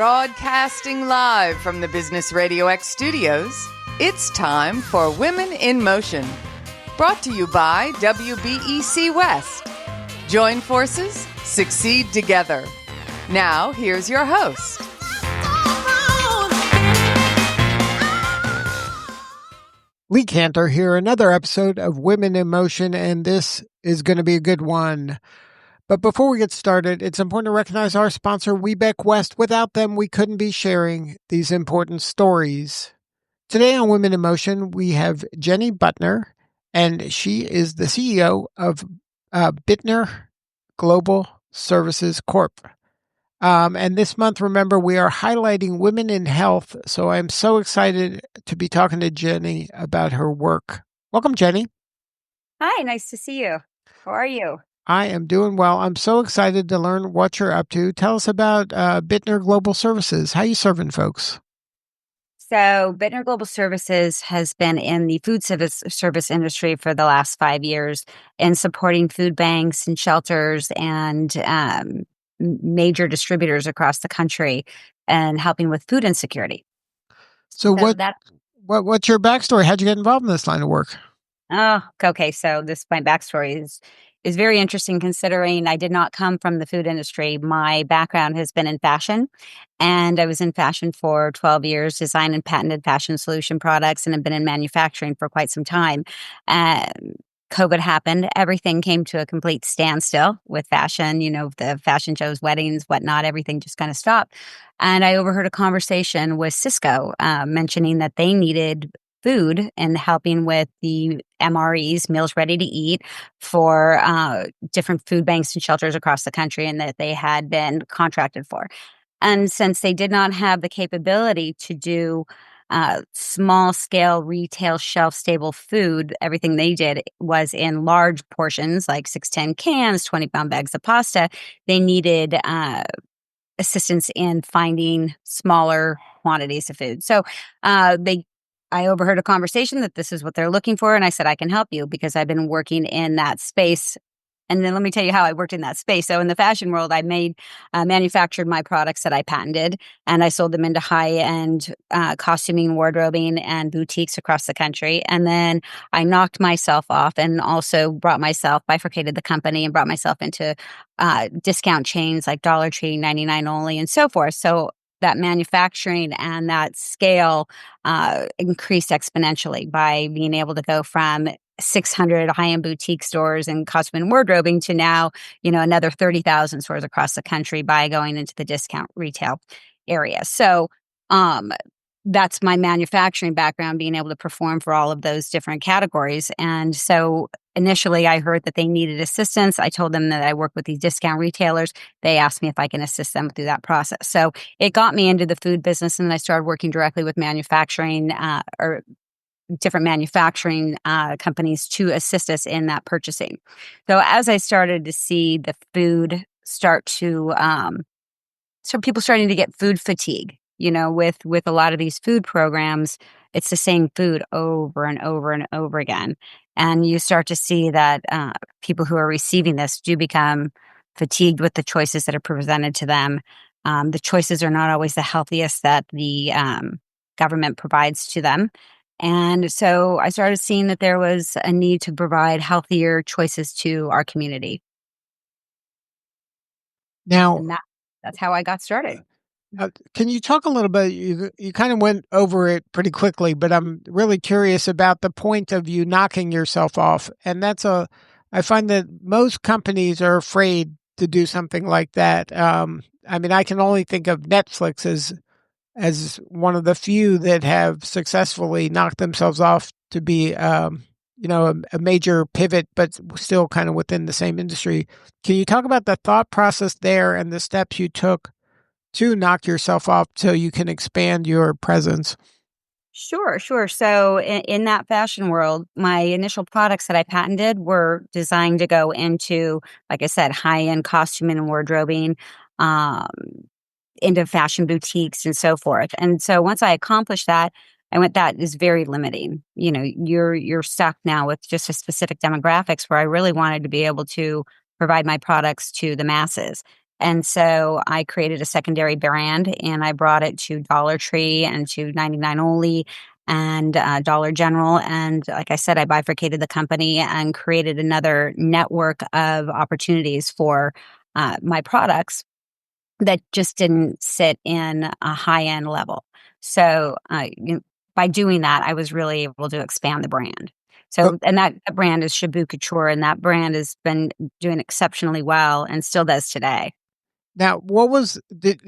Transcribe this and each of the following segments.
Broadcasting live from the Business RadioX studios, it's time for Women in Motion. Brought to you by WBEC West. Join forces, succeed together. Now, here's your host. Lee Kantor here, another episode of Women in Motion, and this is going to be a good one. But before we get started, it's important to recognize our sponsor, WeBeck West. Without them, we couldn't be sharing these important stories. Today on Women in Motion, we have Jenny Buettner, and she is the CEO of Buettner Global Services Corp. And this month, remember, we are highlighting women in health. So I'm so excited to be talking to Jenny about her work. Welcome, Jenny. Hi, nice to see you. How are you? I am doing well. I'm so excited to learn what you're up to. Tell us about Buettner Global Services. How you serving folks? So Buettner Global Services has been in the food service industry for the last 5 years and supporting food banks and shelters and major distributors across the country and helping with food insecurity. So what's your backstory? How'd you get involved in this line of work? Oh, okay. So my backstory is very interesting considering I did not come from the food industry. My background has been in fashion, and I was in fashion for 12 years, designed and patented fashion solution products, and have been in manufacturing for quite some time. COVID happened. Everything came to a complete standstill with fashion, the fashion shows, weddings, whatnot, everything just kind of stopped. And I overheard a conversation with Cisco mentioning that they needed food and helping with the MREs, meals ready to eat, for different food banks and shelters across the country, and that they had been contracted for. And since they did not have the capability to do small scale retail shelf stable food, everything they did was in large portions, like 610 cans, 20-pound bags of pasta. They needed assistance in finding smaller quantities of food. So I overheard a conversation that this is what they're looking for. And I said, I can help you because I've been working in that space. And then let me tell you how I worked in that space. So in the fashion world, I manufactured my products that I patented, and I sold them into high-end costuming, wardrobing, and boutiques across the country. And then I knocked myself off and also bifurcated the company and brought myself into discount chains like Dollar Tree, 99 Only, and so forth. So that manufacturing and that scale increased exponentially by being able to go from 600 high-end boutique stores and costume and wardrobing to now, another 30,000 stores across the country by going into the discount retail area. So that's my manufacturing background, being able to perform for all of those different categories. And so initially I heard that they needed assistance. I told them that I work with these discount retailers. They asked me if I can assist them through that process. So it got me into the food business, and then I started working directly with manufacturing or different manufacturing companies to assist us in that purchasing. So as I started to see the food start to, so people starting to get food fatigue, with a lot of these food programs, it's the same food over and over and over again. And you start to see that people who are receiving this do become fatigued with the choices that are presented to them. The choices are not always the healthiest that the government provides to them. And so I started seeing that there was a need to provide healthier choices to our community. Now, and that's how I got started. Can you talk a little bit? You kind of went over it pretty quickly, but I'm really curious about the point of you knocking yourself off. And I find that most companies are afraid to do something like that. I can only think of Netflix as one of the few that have successfully knocked themselves off to be, a major pivot, but still kind of within the same industry. Can you talk about the thought process there and the steps you took to knock yourself off so you can expand your presence? Sure. So in that fashion world, my initial products that I patented were designed to go into, like I said, high-end costuming and wardrobing, into fashion boutiques and so forth. And so once I accomplished that, that is very limiting. You're stuck now with just a specific demographics, where I really wanted to be able to provide my products to the masses. And so I created a secondary brand and I brought it to Dollar Tree and to 99 Only and Dollar General. And like I said, I bifurcated the company and created another network of opportunities for my products that just didn't sit in a high end level. So by doing that, I was really able to expand the brand. Oh, So, and that brand is Shabu Couture, and that brand has been doing exceptionally well and still does today. now,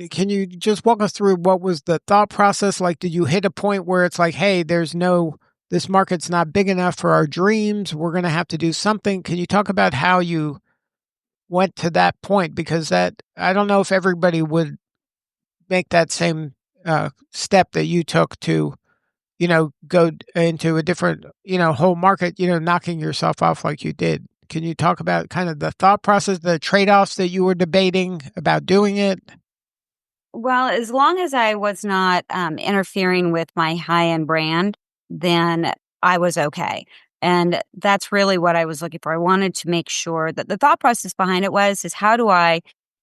can you just walk us through what was the thought process? Like, did you hit a point where it's like, hey, this market's not big enough for our dreams. We're going to have to do something. Can you talk about how you went to that point? Because I don't know if everybody would make that same step that you took to, go into a different, whole market, knocking yourself off like you did. Can you talk about kind of the thought process, the trade-offs that you were debating about doing it? Well, as long as I was not interfering with my high end brand, then I was okay. And that's really what I was looking for. I wanted to make sure that the thought process behind it is how do I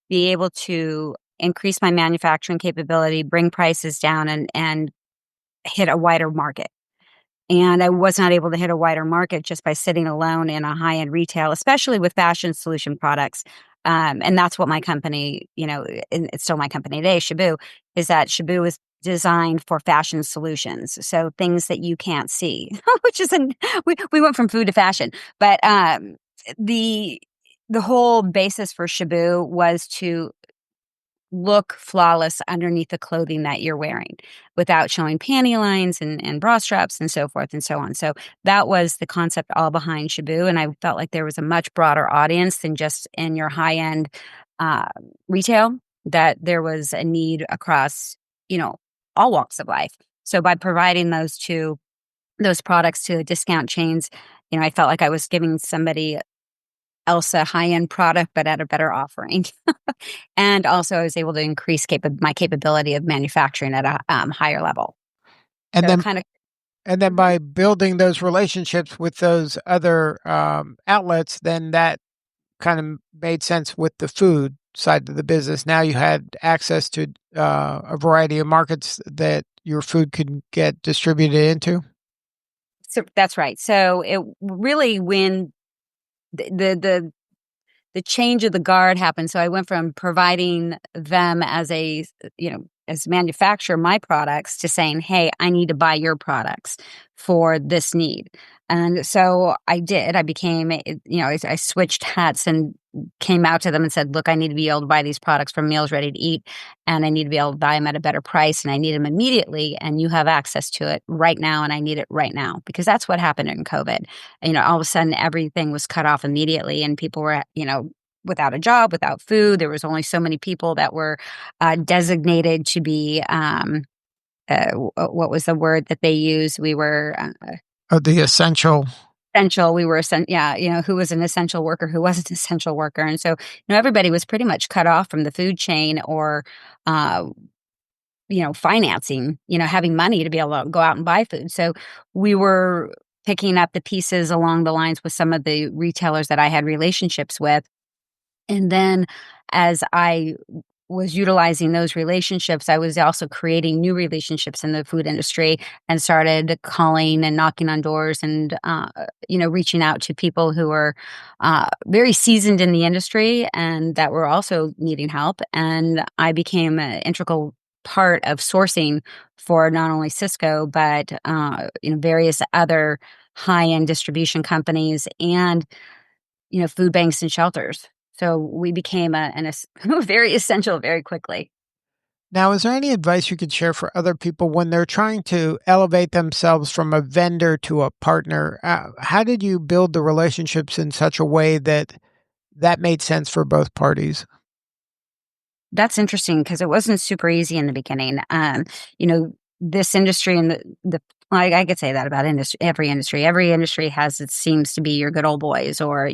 be able to increase my manufacturing capability, bring prices down, and hit a wider market. And I was not able to hit a wider market just by sitting alone in a high end retail, especially with fashion solution products. And that's what my company, and it's still my company today, Shabu, is that Shabu is designed for fashion solutions. So things that you can't see, which is, we went from food to fashion. But the, the whole basis for Shabu was to look flawless underneath the clothing that you're wearing without showing panty lines and bra straps and so forth and so on. So that was the concept all behind Shabu. And I felt like there was a much broader audience than just in your high end uh, retail, that there was a need across, all walks of life. So by providing those products to discount chains, I felt like I was giving somebody else a high end product, but at a better offering. And also, I was able to increase my capability of manufacturing at a higher level. And So, then kind of. and then Mhm. by building those relationships with those other outlets, then that kind of made sense with the food side of the business. Now you had access to a variety of markets that your food could get distributed into. So that's right. So it really, when the change of the guard happened. So I went from providing them as as manufacturer my products to saying, hey, I need to buy your products for this need. And so I did. I became, I switched hats and came out to them and said, look, I need to be able to buy these products from Meals Ready to Eat, and I need to be able to buy them at a better price, and I need them immediately. And you have access to it right now, and I need it right now, because that's what happened in COVID. All of a sudden everything was cut off immediately, and people were, without a job, without food. There was only so many people that were designated to be, what was the word that they used? We were The essential. essential. We were, yeah, who was an essential worker, who wasn't an essential worker. And so, everybody was pretty much cut off from the food chain, or, uh, financing, having money to be able to go out and buy food. So we were picking up the pieces along the lines with some of the retailers that I had relationships with. And then as I was utilizing those relationships, I was also creating new relationships in the food industry and started calling and knocking on doors and, reaching out to people who were very seasoned in the industry and that were also needing help. And I became an integral part of sourcing for not only Cisco, but, various other high end distribution companies and food banks and shelters. So we became very essential very quickly. Now, is there any advice you could share for other people when they're trying to elevate themselves from a vendor to a partner? How did you build the relationships in such a way that made sense for both parties? That's interesting because it wasn't super easy in the beginning. You know, this industry and I could say that about industry, every industry. Every industry has, it seems to be, your good old boys, or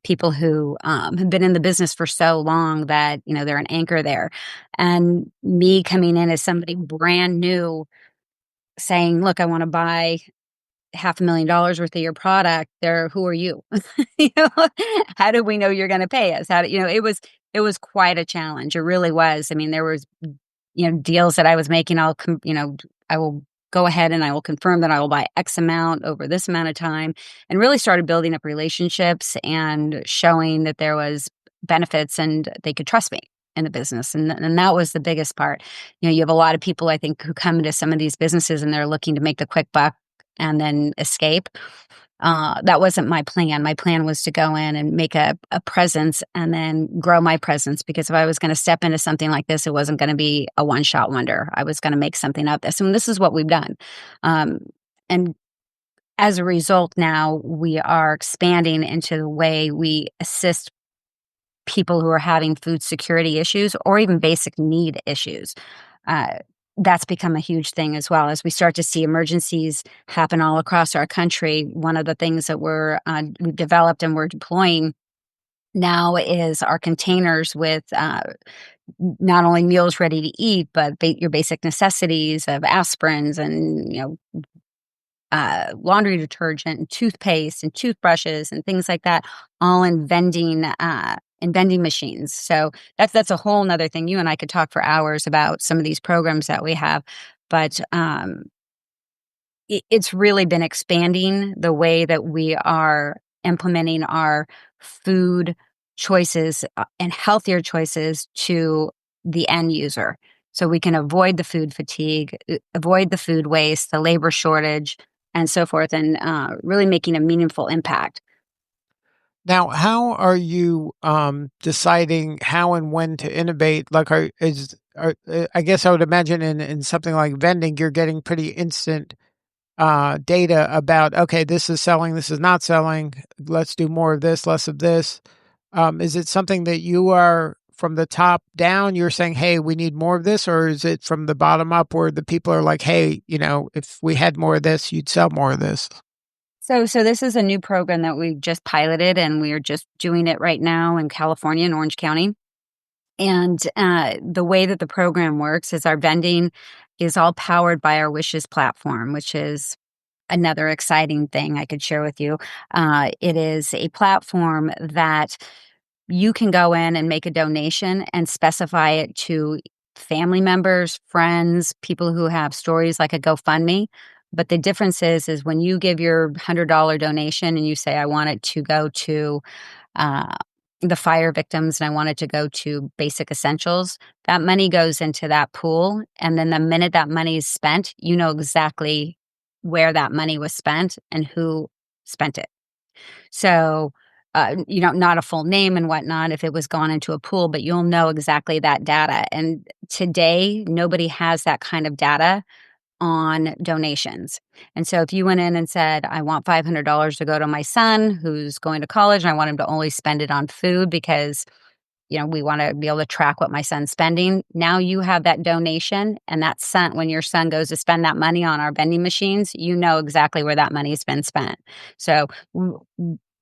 people who have been in the business for so long that they're an anchor there. And me coming in as somebody brand new, saying, "Look, I want to buy $500,000 worth of your product." Who are you? You know, how do we know you're going to pay us? How do it was It was quite a challenge. It really was. I mean, there was, deals that I was making. I will go ahead and I will confirm that I will buy X amount over this amount of time, and really started building up relationships and showing that there was benefits and they could trust me in the business. And that was the biggest part. You have a lot of people, I think, who come into some of these businesses and they're looking to make the quick buck and then escape. That wasn't my plan. My plan was to go in and make a presence and then grow my presence, because if I was going to step into something like this, it wasn't going to be a one-shot wonder. I was going to make something of this. And this is what we've done. And as a result, now we are expanding into the way we assist people who are having food security issues or even basic need issues. Uh, that's become a huge thing as well. As we start to see emergencies happen all across our country, one of the things that we've developed and we're deploying now is our containers with not only meals ready to eat, but your basic necessities of aspirins and laundry detergent and toothpaste and toothbrushes and things like that, all in vending machines. So that's a whole nother thing. You and I could talk for hours about some of these programs that we have, but it's really been expanding the way that we are implementing our food choices and healthier choices to the end user. So we can avoid the food fatigue, avoid the food waste, the labor shortage, and so forth, and really making a meaningful impact. Now, how are you deciding how and when to innovate? Like, I guess I would imagine in something like vending, you're getting pretty instant data about, okay, this is selling, this is not selling. Let's do more of this, less of this. Is it something that you are from the top down? You're saying, hey, we need more of this, or is it from the bottom up where the people are like, hey, if we had more of this, you'd sell more of this? So this is a new program that we've just piloted, and we are just doing it right now in California, in Orange County. And the way that the program works is our vending is all powered by our Wishes platform, which is another exciting thing I could share with you. It is a platform that you can go in and make a donation and specify it to family members, friends, people who have stories, like a GoFundMe. But the difference is when you give your $100 donation and you say, I want it to go to uh, the fire victims and I want it to go to basic essentials, that money goes into that pool. And then the minute that money is spent, you know exactly where that money was spent and who spent it. So, not a full name and whatnot if it was gone into a pool, but you'll know exactly that data. And today, nobody has that kind of data on donations. And so if you went in and said, I want $500 to go to my son who's going to college and I want him to only spend it on food because we want to be able to track what my son's spending. Now you have that donation, and that son, when your son goes to spend that money on our vending machines, you know exactly where that money has been spent. So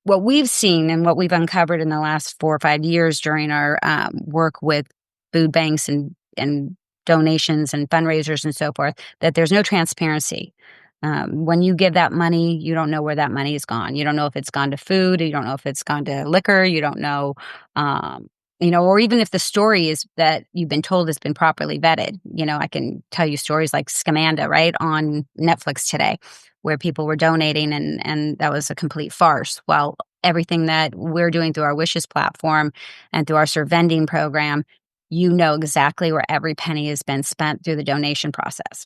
what we've seen and what we've uncovered in the last 4 or 5 years during our work with food banks and donations and fundraisers and so forth, that there's no transparency. When you give that money, you don't know where that money is gone. You don't know if it's gone to food. You don't know if it's gone to liquor. You don't know, or even if the story is that you've been told has been properly vetted. I can tell you stories like Scamanda, right, on Netflix today, where people were donating and that was a complete farce. Well, everything that we're doing through our Wishes platform and through our Serve Vending program, you know exactly where every penny has been spent through the donation process.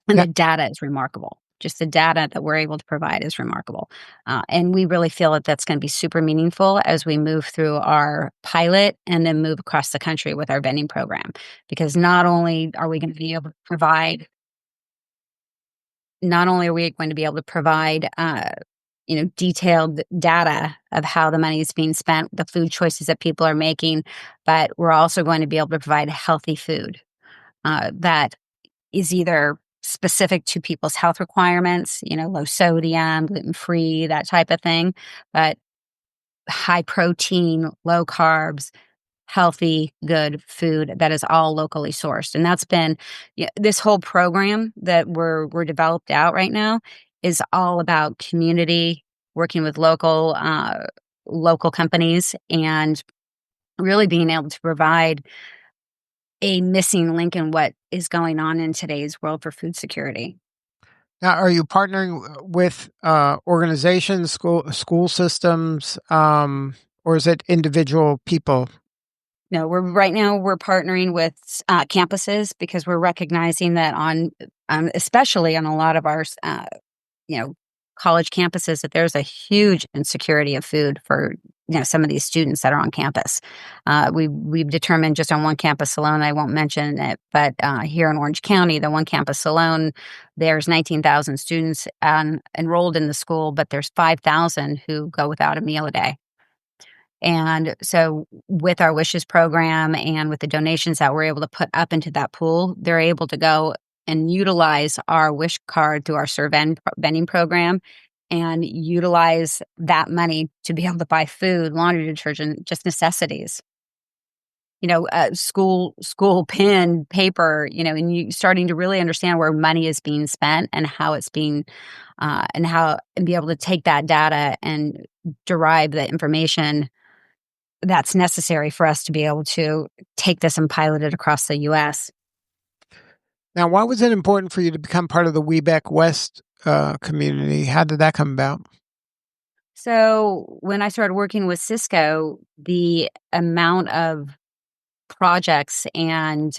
And Now, the data is remarkable. Just the data that we're able to provide is remarkable. And we really feel that that's going to be super meaningful as we move through our pilot and then move across the country with our vending program. Because not only are we going to be able to provide, detailed data of how the money is being spent, the food choices that people are making, but we're also going to be able to provide healthy food that is either specific to people's health requirements, low sodium, gluten-free, that type of thing, but high protein, low carbs, healthy, good food that is all locally sourced. And that's been this whole program that we're developed out right now is all about community, working with local companies and really being able to provide a missing link in what is going on in today's world for food security. Now, are you partnering with organizations, school systems, or is it individual people? No, right now we're partnering with campuses because we're recognizing that especially on a lot of our you know, college campuses, that there's a huge insecurity of food for, some of these students that are on campus. We've determined just on one campus alone, I won't mention it, but here in Orange County, the one campus alone, there's 19,000 students enrolled in the school, but there's 5,000 who go without a meal a day. And so with our Wishes program and with the donations that we're able to put up into that pool, they're able to go and utilize our Wish card through our vending program and utilize that money to be able to buy food, laundry detergent, just necessities. School pen, paper, and you starting to really understand where money is being spent and how it's being, and be able to take that data and derive the information that's necessary for us to be able to take this and pilot it across the US. Now, why was it important for you to become part of the Webeck West community? How did that come about? So when I started working with Cisco, the amount of projects and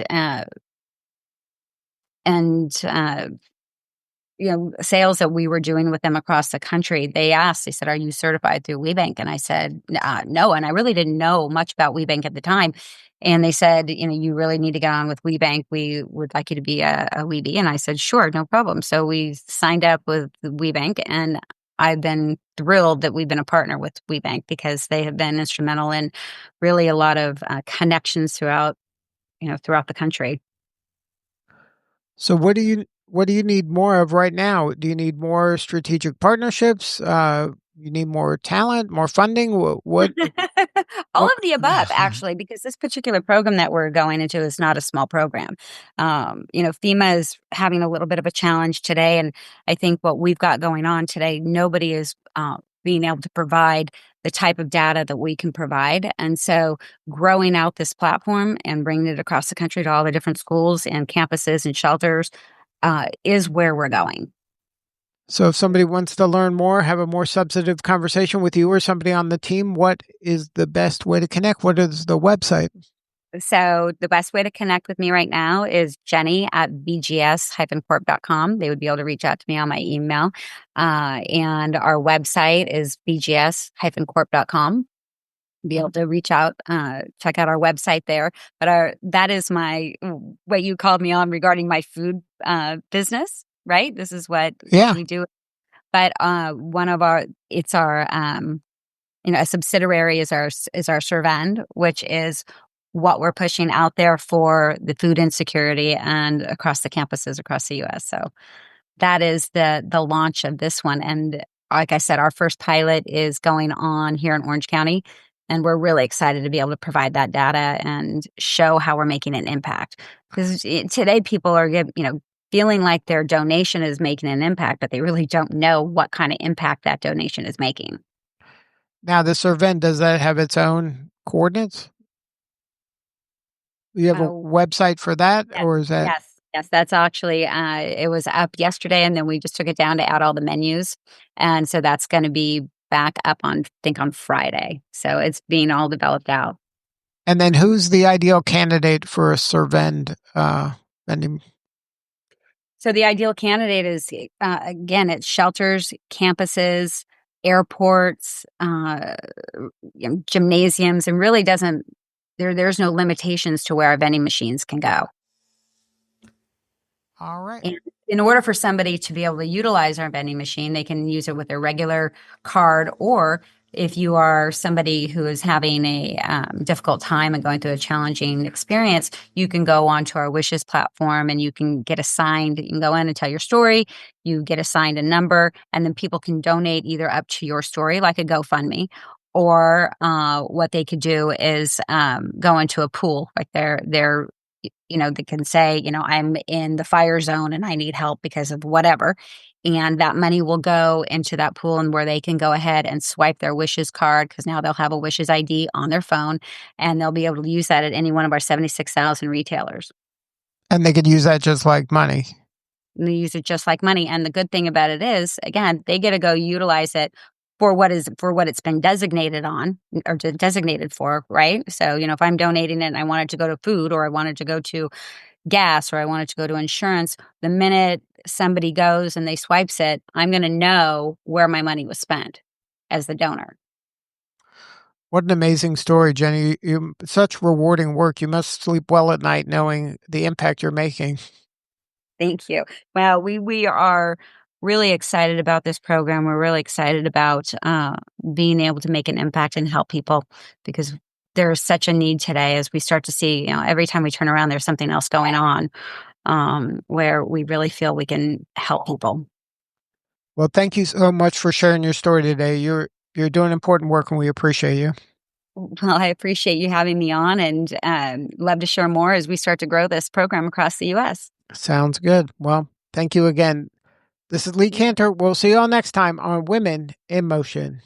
sales that we were doing with them across the country, they said, "Are you certified through WeBank?" And I said, no. And I really didn't know much about WeBank at the time. And they said, "You really need to get on with WeBank. We would like you to be a Weebie." And I said, "Sure, no problem." So we signed up with WeBank, and I've been thrilled that we've been a partner with WeBank because they have been instrumental in really a lot of connections throughout the country. So what do you need more of right now? Do you need more strategic partnerships? You need more talent, more funding? What All what of the above, actually, because this particular program that we're going into is not a small program. FEMA is having a little bit of a challenge today, and I think what we've got going on today, nobody is being able to provide the type of data that we can provide. And so growing out this platform and bringing it across the country to all the different schools and campuses and shelters is where we're going. So if somebody wants to learn more, have a more substantive conversation with you or somebody on the team, what is the best way to connect? What is the website? So the best way to connect with me right now is Jenny at bgs-corp.com. They would be able to reach out to me on my email. And our website is bgs-corp.com. Be able to reach out, check out our website there. But that is what you called me on regarding my food business, right? This is what Yeah. we do. But it's our, a subsidiary is our Servend, which is what we're pushing out there for the food insecurity and across the campuses across the U.S. So that is the launch of this one. And like I said, our first pilot is going on here in Orange County, and we're really excited to be able to provide that data and show how we're making an impact. Because today people are feeling like their donation is making an impact, but they really don't know what kind of impact that donation is making. Now the Servent, does that have its own coordinates? Do you have a website for that, Yes, or is that? yes. That's actually it was up yesterday, and then we just took it down to add all the menus, and so that's going to be back up on, I think, on Friday. So it's being all developed out. And then who's the ideal candidate for a Servend vending? So the ideal candidate is, again, it's shelters, campuses, airports, gymnasiums, and really there's no limitations to where our vending machines can go. All right. And in order for somebody to be able to utilize our vending machine, they can use it with their regular card, or if you are somebody who is having a difficult time and going through a challenging experience, you can go onto our Wishes platform and you can get assigned. You can go in and tell your story. You get assigned a number, and then people can donate either up to your story, like a GoFundMe, or what they could do is go into a pool, like they can say, I'm in the fire zone and I need help because of whatever. And that money will go into that pool and where they can go ahead and swipe their Wishes card because now they'll have a Wishes ID on their phone and they'll be able to use that at any one of our 76,000 retailers. And they could use that just like money. And they use it just like money. And the good thing about it is, again, they get to go utilize it for what it's been designated on or designated for, right? So, if I'm donating it and I want it to go to food or I want it to go to gas or I want it to go to insurance, the minute somebody goes and they swipes it, I'm going to know where my money was spent as the donor. What an amazing story, Jenny. Such rewarding work. You must sleep well at night knowing the impact you're making. Thank you. Well, we are really excited about this program. We're really excited about being able to make an impact and help people because there's such a need today as we start to see, every time we turn around, there's something else going on where we really feel we can help people. Well, thank you so much for sharing your story today. You're doing important work and we appreciate you. Well, I appreciate you having me on and love to share more as we start to grow this program across the U.S. Sounds good. Well, thank you again. This is Lee Kantor. We'll see you all next time on Women in Motion.